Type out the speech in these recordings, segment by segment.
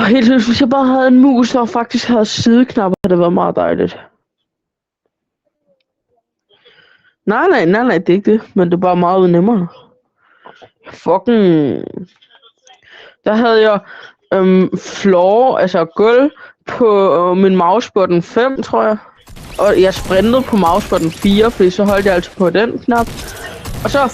Helt seriøst, hvis jeg bare havde en mus, der faktisk havde sideknapper, det var meget dejligt. Nej, det er ikke det, men det er bare meget nemmere. Fucking... Der havde jeg floor, altså gulv, på min mousebutton 5, tror jeg. Og jeg sprintede på mousebutton 4, fordi så holdt jeg altså på den knap. Og så...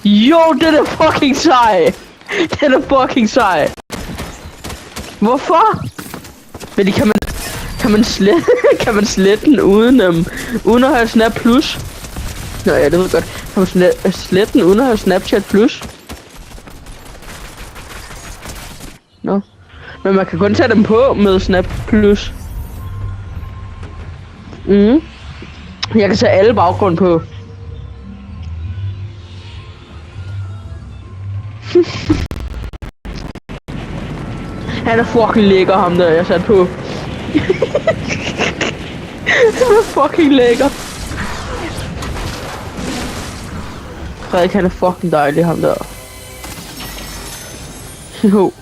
Jo, det er fucking sej! Det er fucking sej! Hvorfor? Fordi kan man slette den uden at have Snap Plus? Nå ja, det ved jeg godt. Kan man slette den uden at have Snapchat Plus? Nå. Men man kan kun tage dem på med Snap Plus. Jeg kan tage alle baggrund på. Han er fucking lækker, ham der jeg satte på. Han er fucking lækker. Frederik, han er fucking dejlig, ham der. Jo.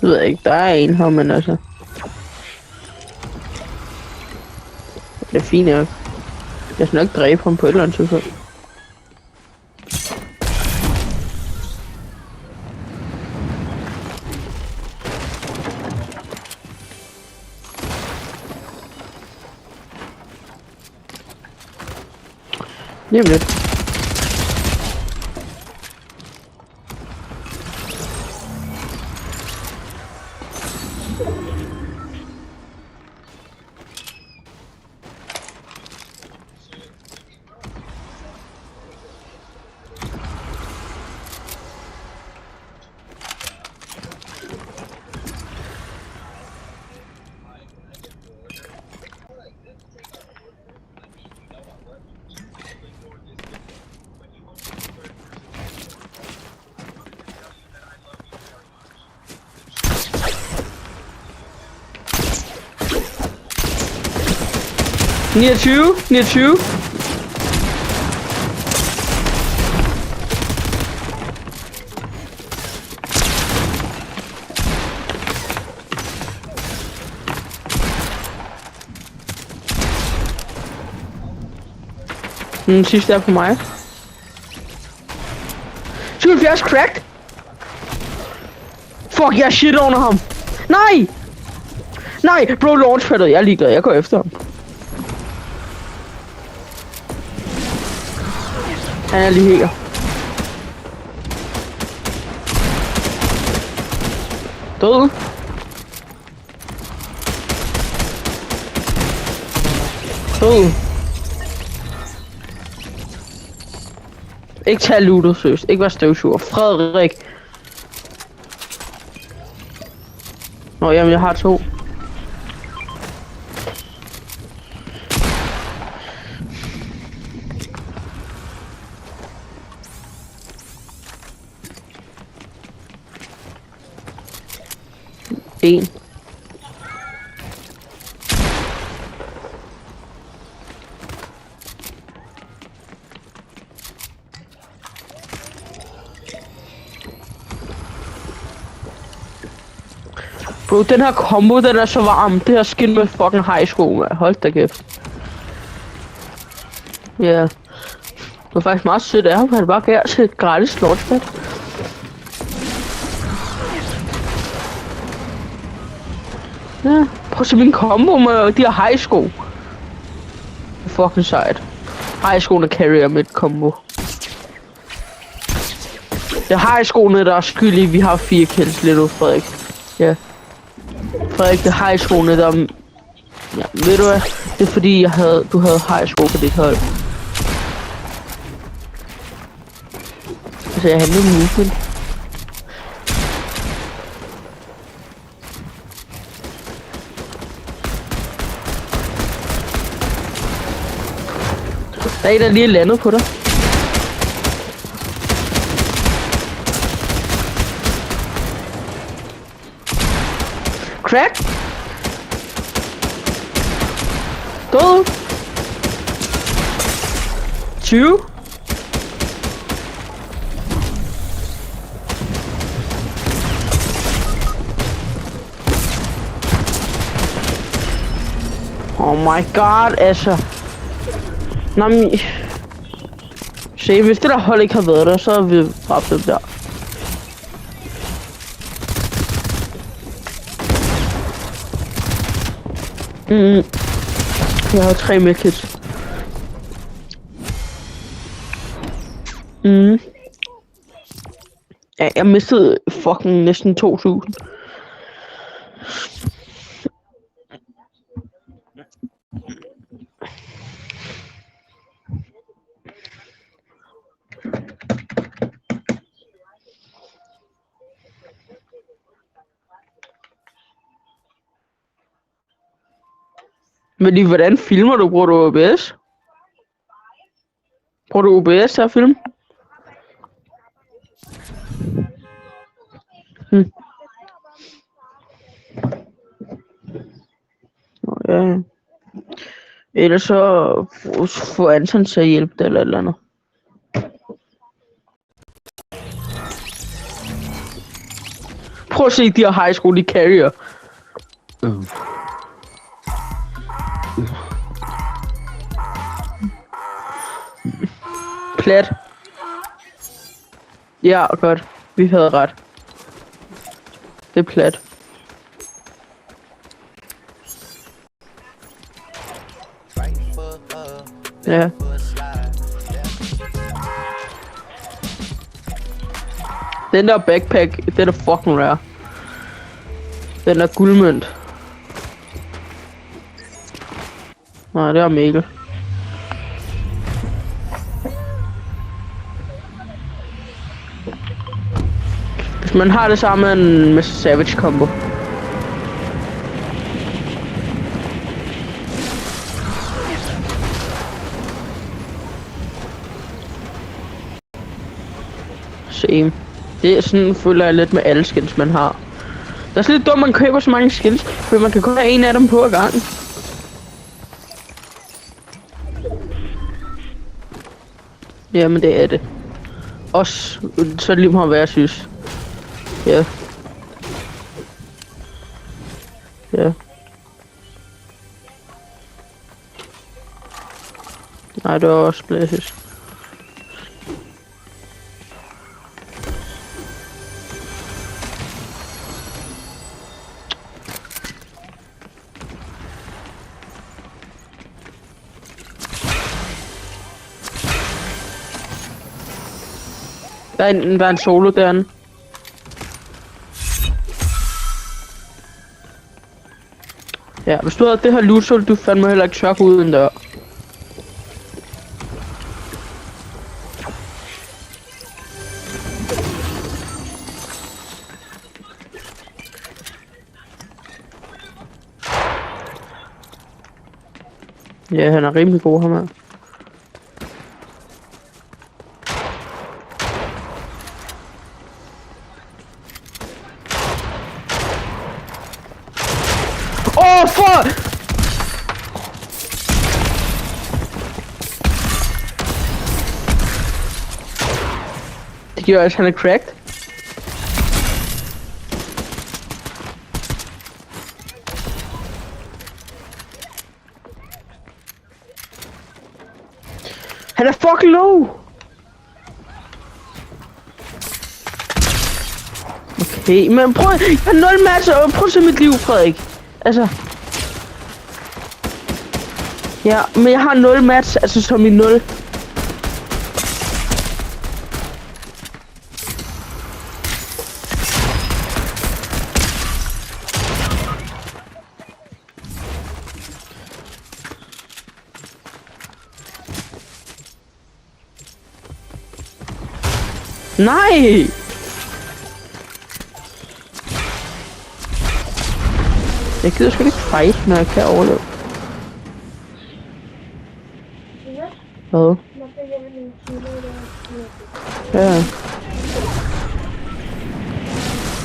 Jeg ved ikke, der er en her, men altså... Det er fint nok. Jeg skal nok dræbe ham på et eller andet tidspunkt. Lige om lidt. Near 2. Sidste er på mig. 77 cracked. Fuck, jeg shit under ham. Nej, bro, launchpadet. Jeg er ligeglad, jeg går efter ham. Han er lige her. Død. Ikke tage lootet, seriøst. Ikke være støvsuger. Frederik. Nå, jamen jeg har 2. En. Bro, den her combo, den er så varm. Det her skin med fucking high sko, man. Hold da kæft. Ja. Yeah. Det var faktisk meget sødt af ham, han bare gav til et gratis launchpad. Ja, prøv at se min combo med de her high sko. Det er fucking sejt. High skoene carrier mit combo. Det er high skoene, der er skyld i, vi har 4 kills lidt ud, Frederik. Ja. Frederik, det er high skoene, der... Ja, ved du hvad? Det er fordi, du havde high sko på dit hold. Altså, jeg handler movement. Der er en, der lige er landet på dig. Crack! Død! 20! Oh my god, altså. Nå, men... Se, hvis det der hold ikke har været der, så har vi dræbt dem der. Jeg har 3 medkits. Ja, jeg mistede fucking næsten 2000. Men lige, hvordan filmer du? Bruger du OBS? Bruger du OBS til at filme? Ja. Ellers så få Anton til at hjælpe dig eller et eller andet. Prøv at se de her high school, de carrier. Plat. Ja, godt. Vi havde ret. Det er plat. Ja. Den der backpack, den er fucking rare. Den er guldmønt. Nej, det er mega. Hvis man har det sammen med Savage combo. Same. Det er sådan, føler jeg lidt med alle skins, man har. Det er sådan lidt dumt, man køber så mange skins, for man kan kun have en af dem på ad gangen. Jamen det er det. Også så lige meget hvad jeg synes. Ja. Ja. Nej, det var også splashes. Der er en solo derinde. Ja, hvis du havde det her loot, så ville du fandme heller ikke chokke uden dør. Ja, han er rimelig god, ham her. Åh, fuck! Det gjorde altså, han er cracked. Han er fucking low! Okay, men prøv, jeg har 0 matcher, og prøv at se mit liv, Frederik. Altså. Ja, men jeg har 0 match, altså som i 0. Nej! Jeg gider sgu ikke fight, når jeg kan overleve. Hvad? Ja.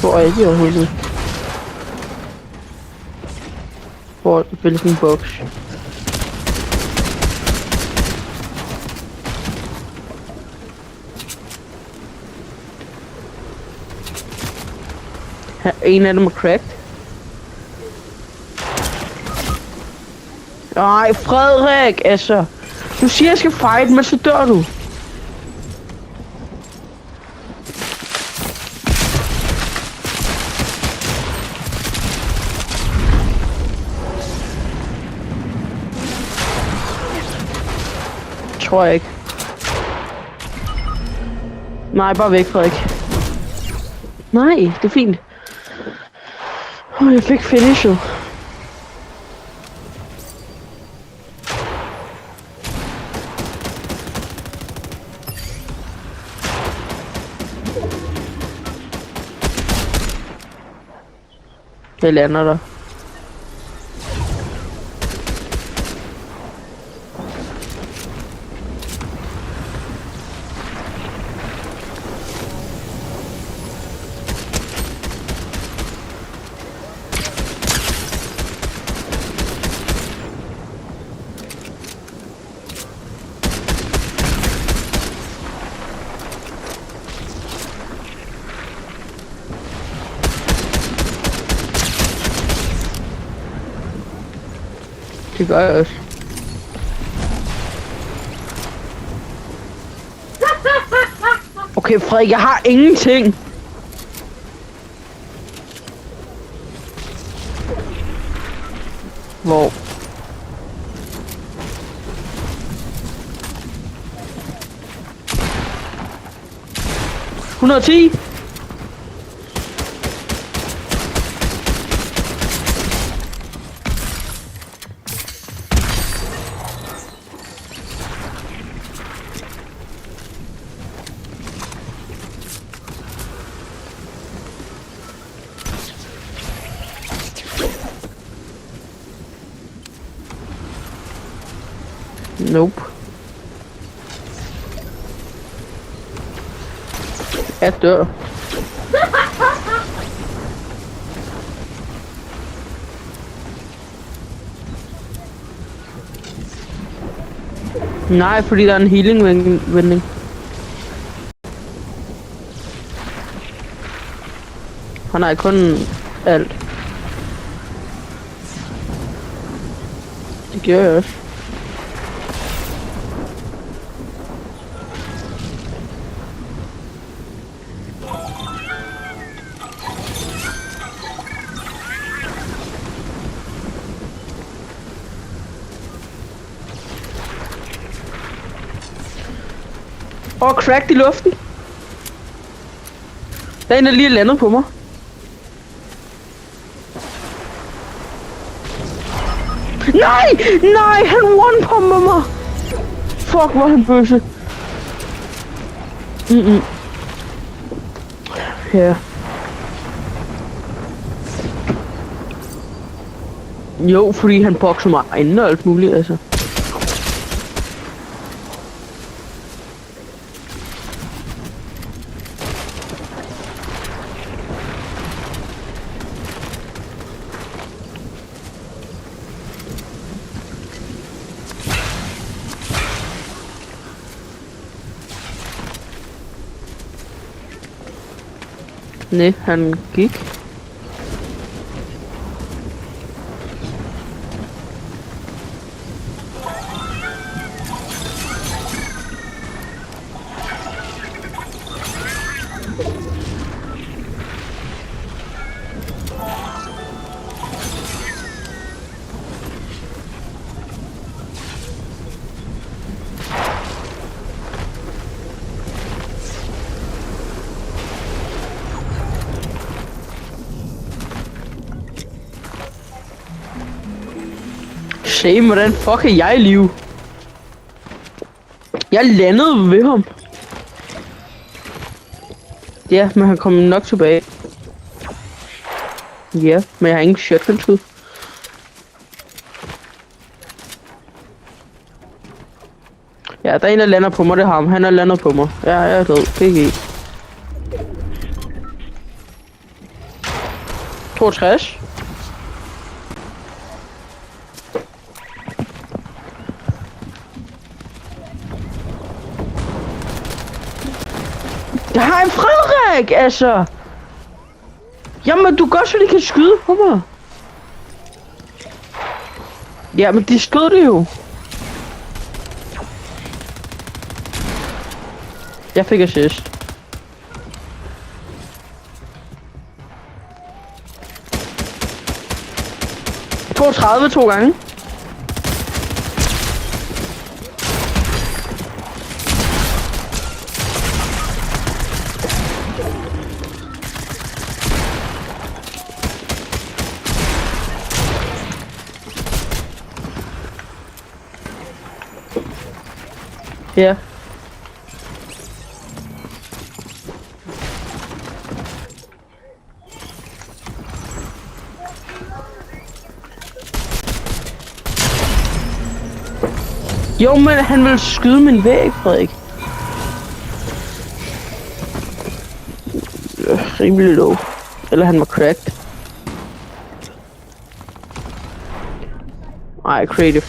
Hvor er de overhovedet? Hvilken boks? En af dem er cracked. Nej, Frederik, altså. Du siger, jeg skal fight, men så dør du. Tror jeg ikke. Nej, bare væk, Frederik. Nej, det er fint. Jeg fik finishet. Jeg lander der. Det gør jeg også. Okay, Frederik, jeg har ingenting. Hvor? $110. Nope. Jeg dør. Nej, fordi der er en healing-vending. Han har kun alt. Det gør jeg også. Cracked i luften. Der er en, der lige landet på mig. Nej! Nej! Han one-pumper mig! Fuck, hvor han bøsse. Ja. Jo, fordi han bokser mig inden og alt muligt, altså. Nej, han gik. Shame, hvordan fuck er jeg i live? Jeg landede ved ham. Ja, men han kom nok tilbage. Ja, men jeg har ingen shotgun-skud. Ja, der er en, der lander på mig, det er ham. Han er landet på mig. Ja, jeg er død. GG. 62. Jeg har en Frederik, altså. Jamen, du godt, så de kan skyde på mig. Ja, men de skød det jo. Jeg fik assist. 32 2 gange. Ja. Jo, men han vil skyde min væg, Frederik. Rimelig low. Eller han var cracked. Ej, creative.